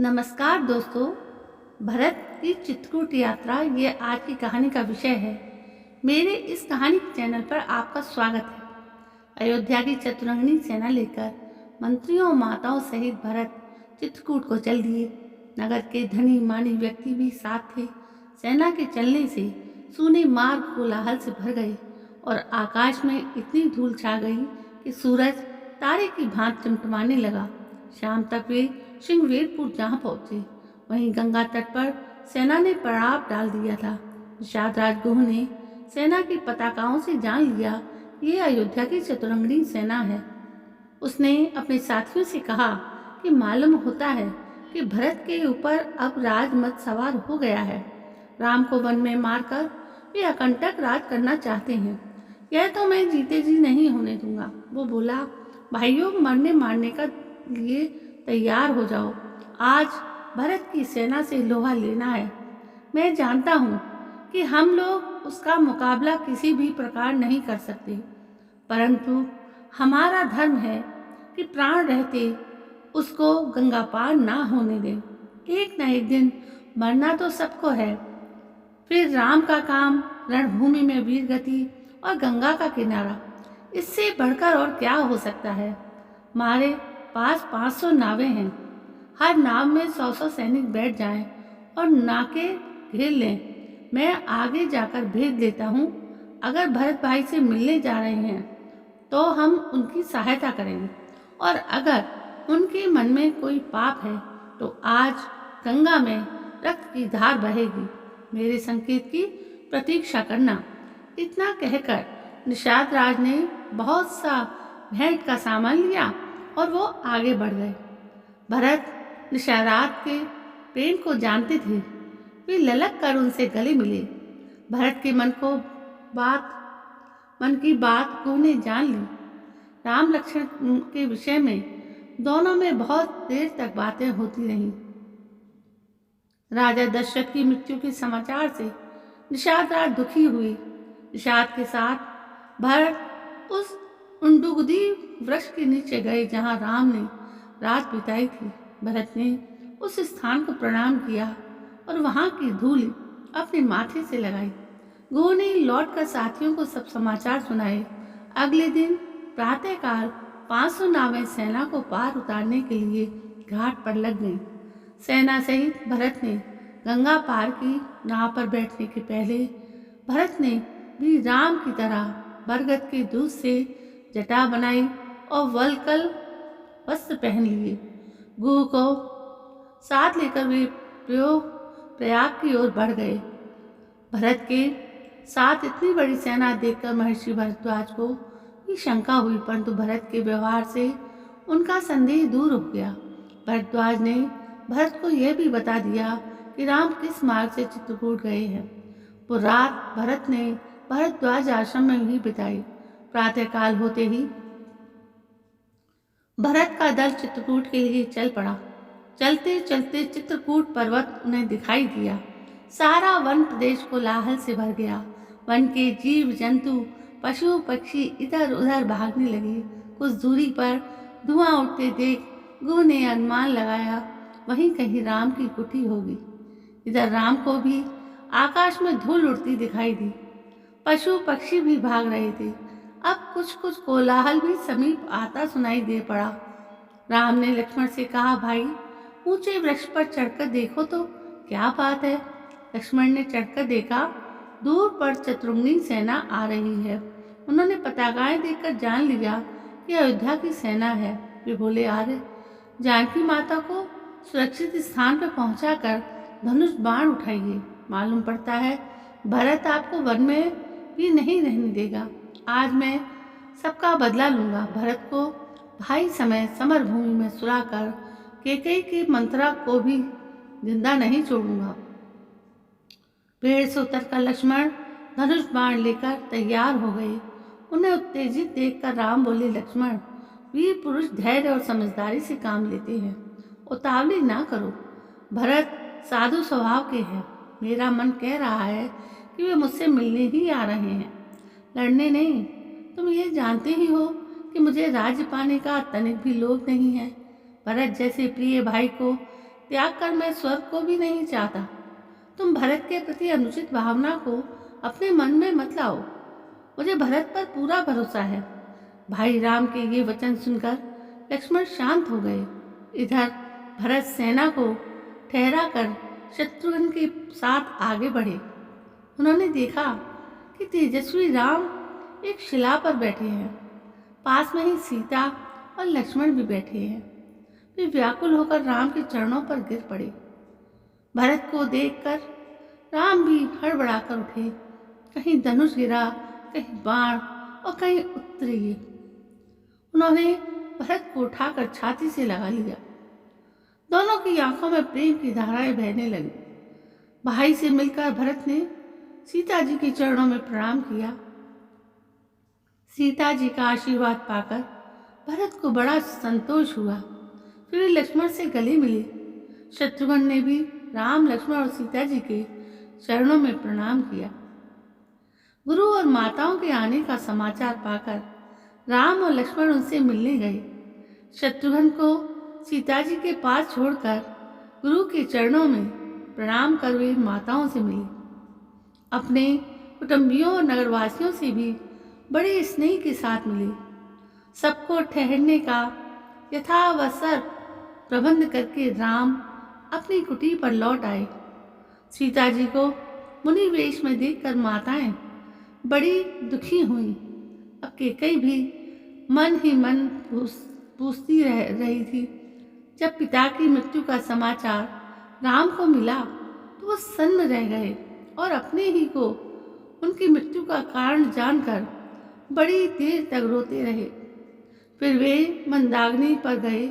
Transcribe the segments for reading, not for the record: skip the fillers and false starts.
नमस्कार दोस्तों। भरत की चित्रकूट यात्रा ये आज की कहानी का विषय है। मेरे इस कहानी चैनल पर आपका स्वागत है। अयोध्या की चतुरंगिनी सेना लेकर मंत्रियों और माताओं सहित भरत चित्रकूट को चल दिए। नगर के धनी मानी व्यक्ति भी साथ थे। सेना के चलने से सूने मार्ग कोलाहल से भर गए और आकाश में इतनी धूल छा गई कि सूरज तारे की भांति टिमटिमाने लगा। शाम तक वे श्रृंगवेरपुर जहाँ पहुँचे, वहीं गंगा तट पर सेना ने पड़ाव डाल दिया था। निषाद राजगुह ने सेना की पताकाओं से जान लिया ये अयोध्या की चतुरंगिनी सेना है। उसने अपने साथियों से कहा कि मालूम होता है कि भरत के ऊपर अब राजमद सवार हो गया है। राम को वन में मारकर वे अकंटक राज करना चाहते हैं। यह तो मैं जीते जी नहीं होने दूंगा। वो बोला, भाइयों, मरने मारने का लिए तैयार हो जाओ। आज भरत की सेना से लोहा लेना है। मैं जानता हूँ कि हम लोग उसका मुकाबला किसी भी प्रकार नहीं कर सकते, परंतु हमारा धर्म है कि प्राण रहते उसको गंगा पार ना होने दें। एक न एक दिन मरना तो सबको है। फिर राम का काम, रणभूमि में वीर गति और गंगा का किनारा, इससे बढ़कर और क्या हो सकता है। हमारे पास 500 नावें हैं। हर नाव में 100-100 सैनिक बैठ जाएं और नाके घेर लें। मैं आगे जाकर भेज देता हूँ। अगर भरत भाई से मिलने जा रहे हैं तो हम उनकी सहायता करेंगे, और अगर उनके मन में कोई पाप है तो आज गंगा में रक्त की धार बहेगी। मेरे संकेत की प्रतीक्षा करना। इतना कहकर निषाद राज ने बहुत सा भेंट का सामान लिया और वो आगे बढ़ गए। भरत निषाद के प्रेम को जानते थे। वे ललक कर उनसे गले मिले। भरत के मन की बात गुह ने जान ली। राम लक्ष्मण के विषय में दोनों में बहुत देर तक बातें होती रहीं। राजा दशरथ की मृत्यु के समाचार से निषाद राज दुखी हुए। निषाद के साथ भरत उस उंडुगदी वृक्ष के नीचे गए जहाँ राम ने रात बिताई थी। भरत ने उस स्थान को प्रणाम किया और वहाँ की धूल अपने माथे से लगाई। गुह ने लौटकर साथियों को सब समाचार सुनाए। अगले दिन प्रातःकाल 500 नावें सेना को पार उतारने के लिए घाट पर लग गईं। सेना सहित भरत ने गंगा पार की। नाव पर बैठने के पहले भरत ने भी राम की तरह बरगद के दूध से जटा बनाई और वलकल वस्त्र पहन लिए। गुह को साथ लेकर वे प्रयाग की ओर बढ़ गए। भरत के साथ इतनी बड़ी सेना देखकर महर्षि भरद्वाज को भी शंका हुई, परंतु भरत के व्यवहार से उनका संदेह दूर हो गया। भरद्वाज ने भरत को यह भी बता दिया कि राम किस मार्ग से चित्रकूट गए हैं। वो रात भरत ने भरद्वाज आश्रम में ही बिताई। प्रातःकाल होते ही भरत का दल चित्रकूट के लिए चल पड़ा। चलते चलते चित्रकूट पर्वत उन्हें दिखाई दिया। सारा वन प्रदेश कोलाहल से भर गया। वन के जीव जंतु, पशु पक्षी इधर उधर भागने लगे। कुछ दूरी पर धुआं उठते देख गुह ने अनुमान लगाया वहीं कहीं राम की कुटी होगी। इधर राम को भी आकाश में धूल उड़ती दिखाई दी। पशु पक्षी भी भाग रहे थे। अब कुछ कुछ कोलाहल भी समीप आता सुनाई दे पड़ा। राम ने लक्ष्मण से कहा, भाई, ऊंचे वृक्ष पर चढ़कर देखो तो क्या बात है। लक्ष्मण ने चढ़कर देखा, दूर पर चतुरंगिनी सेना आ रही है। उन्होंने पताकाएं देखकर जान लिया कि अयोध्या की सेना है। वे बोले, आर्य, जानकी माता को सुरक्षित स्थान पर पहुंचाकर धनुष बाण उठाइए। मालूम पड़ता है भरत आपको वन में भी नहीं रहने देगा। आज मैं सबका बदला लूंगा। भरत को भाई समय समर भूमि में सुलाकर कैकेयी के मंत्रा को भी जिंदा नहीं छोड़ूंगा। पेड़ से उतरकर लक्ष्मण धनुष बाण लेकर तैयार हो गए। उन्हें उत्तेजित देखकर राम बोले, लक्ष्मण, वीर पुरुष धैर्य और समझदारी से काम लेते हैं। उतावली ना करो। भरत साधु स्वभाव के हैं। मेरा मन कह रहा है कि वे मुझसे मिलने ही आ रहे हैं, लड़ने नहीं। तुम ये जानते ही हो कि मुझे राज्य पाने का तनिक भी लोभ नहीं है। भरत जैसे प्रिय भाई को त्याग कर मैं स्वर्ग को भी नहीं चाहता। तुम भरत के प्रति अनुचित भावना को अपने मन में मत लाओ। मुझे भरत पर पूरा भरोसा है। भाई राम के ये वचन सुनकर लक्ष्मण शांत हो गए। इधर भरत सेना को ठहरा कर शत्रुघ्न के साथ आगे बढ़े। उन्होंने देखा कि तेजस्वी राम एक शिला पर बैठे हैं। पास में ही सीता और लक्ष्मण भी बैठे हैं। वे व्याकुल होकर राम के चरणों पर गिर पड़े। भरत को देखकर राम भी हड़बड़ाकर उठे। कहीं धनुष गिरा, कहीं बाण और कहीं उत्तरी। उन्होंने भरत को उठाकर छाती से लगा लिया। दोनों की आंखों में प्रेम की धाराएं बहने लगी। भाई से मिलकर भरत ने सीता जी के चरणों में प्रणाम किया। सीता जी का आशीर्वाद पाकर भरत को बड़ा संतोष हुआ। फिर लक्ष्मण से गले मिले। शत्रुघ्न ने भी राम, लक्ष्मण और सीता जी के चरणों में प्रणाम किया। गुरु और माताओं के आने का समाचार पाकर राम और लक्ष्मण उनसे मिलने गए। शत्रुघ्न को सीता जी के पास छोड़कर गुरु के चरणों में प्रणाम कर वे माताओं से मिले। अपने कुटुंबियों और नगरवासियों से भी बड़े स्नेह के साथ मिले। सबको ठहरने का यथावसर प्रबंध करके राम अपनी कुटी पर लौट आए। सीता जी को मुनि वेश में देखकर माताएं बड़ी दुखी हुईं। अब कैकेयी भी मन ही मन पूछती रही थी। जब पिता की मृत्यु का समाचार राम को मिला तो वो सन्न रह गए और अपने ही को उनकी मृत्यु का कारण जानकर बड़ी देर तक रोते रहे। फिर वे मंदाग्नि पर गए।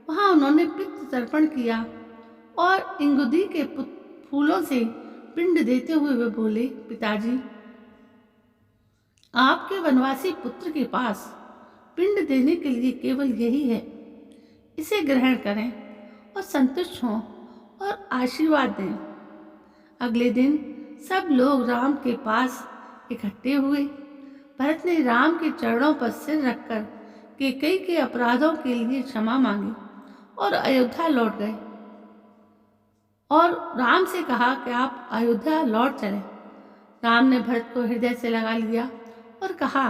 वहाँ उन्होंने पितृ तर्पण किया और इंगुदी के फूलों से पिंड देते हुए वे बोले, पिताजी, आपके वनवासी पुत्र के पास पिंड देने के लिए केवल यही है। इसे ग्रहण करें और संतुष्ट हों और आशीर्वाद दें। अगले दिन सब लोग राम के पास इकट्ठे हुए। भरत ने राम के चरणों पर सिर रखकर कैकेयी के अपराधों के लिए क्षमा मांगी और अयोध्या लौट गए और राम से कहा कि आप अयोध्या लौट चलें। राम ने भरत को हृदय से लगा लिया और कहा,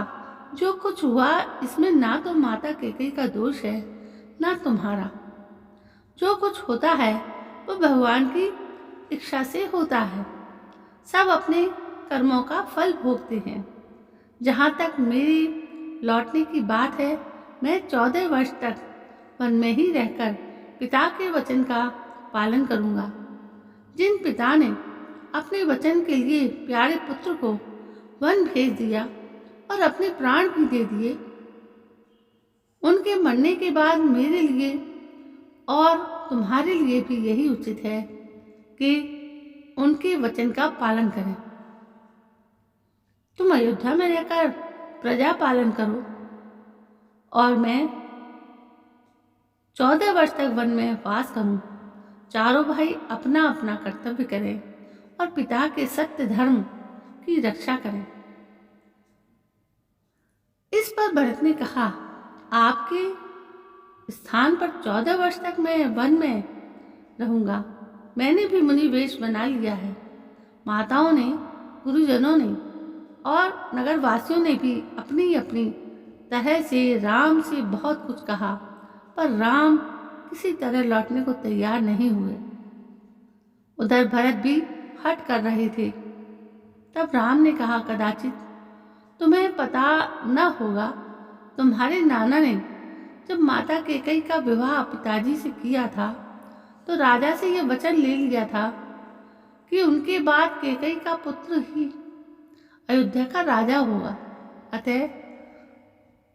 जो कुछ हुआ इसमें ना तो माता कैकेयी का दोष है ना तुम्हारा। जो कुछ होता है वो भगवान की इच्छा से होता है। सब अपने कर्मों का फल भोगते हैं। जहाँ तक मेरी लौटने की बात है, मैं 14 वर्ष तक वन में ही रहकर पिता के वचन का पालन करूँगा। जिन पिता ने अपने वचन के लिए प्यारे पुत्र को वन भेज दिया और अपने प्राण भी दे दिए, उनके मरने के बाद मेरे लिए और तुम्हारे लिए भी यही उचित है कि उनके वचन का पालन करें। तुम अयोध्या में रहकर प्रजा पालन करो और मैं 14 वर्ष तक वन में वास करूं। चारों भाई अपना अपना कर्तव्य करें और पिता के सत्य धर्म की रक्षा करें। इस पर भरत ने कहा, आपके स्थान पर 14 वर्ष तक मैं वन में रहूंगा। मैंने भी मुनि वेश बना लिया है। माताओं ने, गुरुजनों ने और नगरवासियों ने भी अपनी अपनी तरह से राम से बहुत कुछ कहा, पर राम किसी तरह लौटने को तैयार नहीं हुए। उधर भरत भी हट कर रहे थे। तब राम ने कहा, कदाचित तुम्हें पता न होगा, तुम्हारे नाना ने जब माता कैकेयी का विवाह पिताजी से किया था तो राजा से यह वचन ले लिया था कि उनके बाद कैकेयी का पुत्र ही अयोध्या का राजा होगा। अतः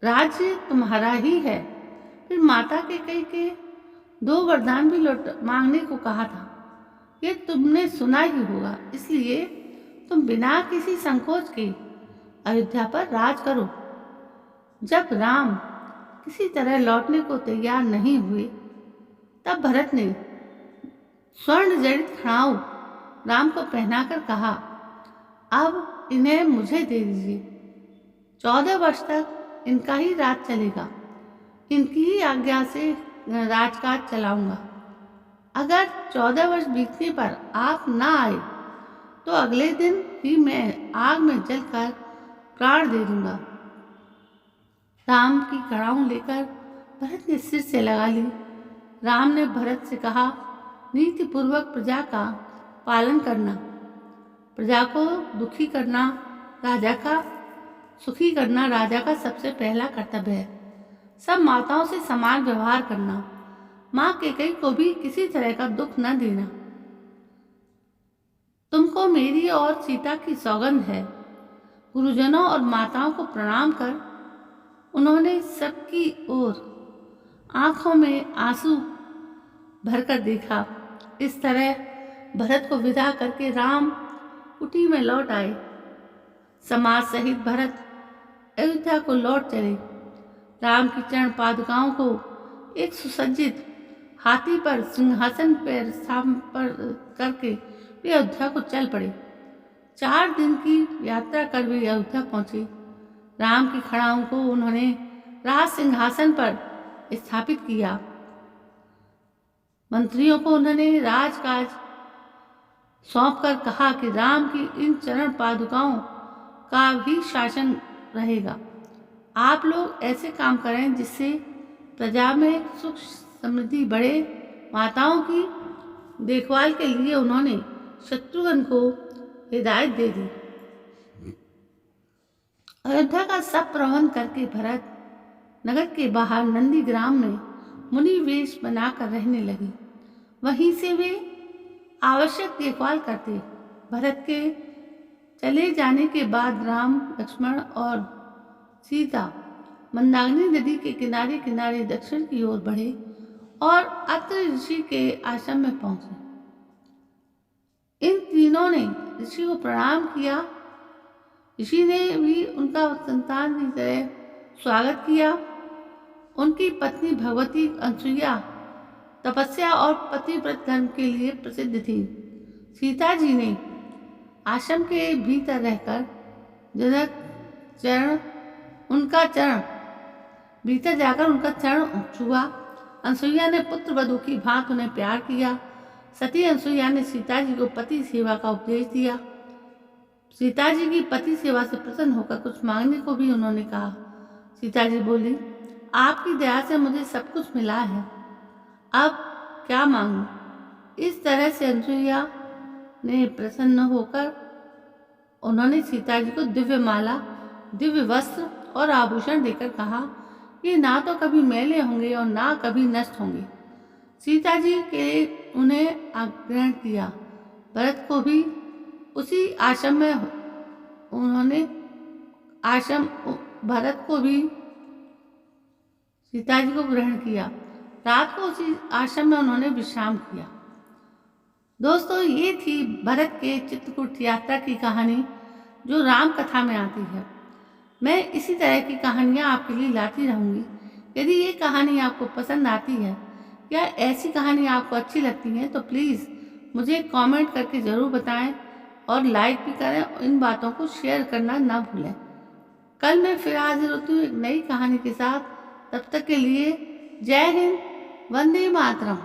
राज्य तुम्हारा ही है। फिर माता कैकेयी के 2 वरदान भी लौट मांगने को कहा था। ये तुमने सुना ही होगा, इसलिए तुम बिना किसी संकोच के अयोध्या पर राज करो। जब राम किसी तरह लौटने को तैयार नहीं हुए, तब भरत ने स्वर्ण जड़ित खड़ाऊ राम को पहनाकर कहा, अब इन्हें मुझे दे दीजिए। 14 वर्ष तक इनका ही राज चलेगा। इनकी ही आज्ञा से राजकाज चलाऊंगा। अगर 14 वर्ष बीतने पर आप ना आए तो अगले दिन ही मैं आग में जलकर प्राण दे दूंगा। राम की कड़ाहूं लेकर भरत ने सिर से लगा ली। राम ने भरत से कहा, नीतिपूर्वक प्रजा का पालन करना, प्रजा को सुखी करना राजा का सबसे पहला कर्तव्य है। सब माताओं से समान व्यवहार करना, माँ कैकेयी को भी किसी तरह का दुख न देना। तुमको मेरी और सीता की सौगंध है। गुरुजनों और माताओं को प्रणाम कर उन्होंने सबकी ओर आंखों में आंसू भरकर देखा। इस तरह भरत को विदा करके राम कुटी में लौट आए। समाज सहित भरत अयोध्या को लौट चले। राम की चरण पादुकाओं को एक सुसज्जित हाथी पर सिंहासन पर स्थापित करके वे अयोध्या को चल पड़े। 4 दिन की यात्रा कर वे अयोध्या पहुंचे। राम की खड़ाओं को उन्होंने राज सिंहासन पर स्थापित किया। मंत्रियों को उन्होंने राजकाज सौंपकर कहा कि राम की इन चरण पादुकाओं का भी शासन रहेगा। आप लोग ऐसे काम करें जिससे प्रजा में सुख समृद्धि बढ़े। माताओं की देखभाल के लिए उन्होंने शत्रुघ्न को हिदायत दे दी। अयोध्या का सब प्रबंध करके भरत नगर के बाहर नंदीग्राम में मुनि वेश बनाकर रहने लगे। वहीं से वे आवश्यक देखभाल करते। भरत के चले जाने के बाद राम, लक्ष्मण और सीता मंदाकिनी नदी के किनारे किनारे दक्षिण की ओर बढ़े और अत्रि ऋषि के आश्रम में पहुंचे। इन तीनों ने ऋषि को प्रणाम किया। ऋषि ने भी उनका संतान की तरह स्वागत किया। उनकी पत्नी भगवती अनसुईया तपस्या और पतिव्रत धर्म के लिए प्रसिद्ध थी। सीता जी ने आश्रम के भीतर रहकर भीतर जाकर उनका चरण छुआ। अनसुईया ने पुत्र वधू की भांति उन्हें प्यार किया। सती अनसुईया ने सीता जी को पति सेवा का उपदेश दिया। सीता जी की पति सेवा से प्रसन्न होकर कुछ मांगने को भी उन्होंने कहा। सीता जी बोली, आपकी दया से मुझे सब कुछ मिला है, अब क्या मांगूं? इस तरह से अनसुईया ने प्रसन्न होकर उन्होंने सीता जी को दिव्य माला, दिव्य वस्त्र और आभूषण देकर कहा, ये ना तो कभी मैले होंगे और ना कभी नष्ट होंगे। सीता जी के उन्हें ग्रहण किया। भरत को भी उसी आश्रम में भरत को भी सीता जी को ग्रहण किया। रात को उसी आश्रम में उन्होंने विश्राम किया। दोस्तों, ये थी भरत के चित्रकूट यात्रा की कहानी जो राम कथा में आती है। मैं इसी तरह की कहानियाँ आपके लिए लाती रहूँगी। यदि ये कहानी आपको पसंद आती है या ऐसी कहानी आपको अच्छी लगती है तो प्लीज़ मुझे कमेंट करके ज़रूर बताएं और लाइक भी करें और इन बातों को शेयर करना ना भूलें। कल मैं फिर हाजिर होती हूँ एक नई कहानी के साथ। तब तक के लिए जय हिंद, वंदे मातरम।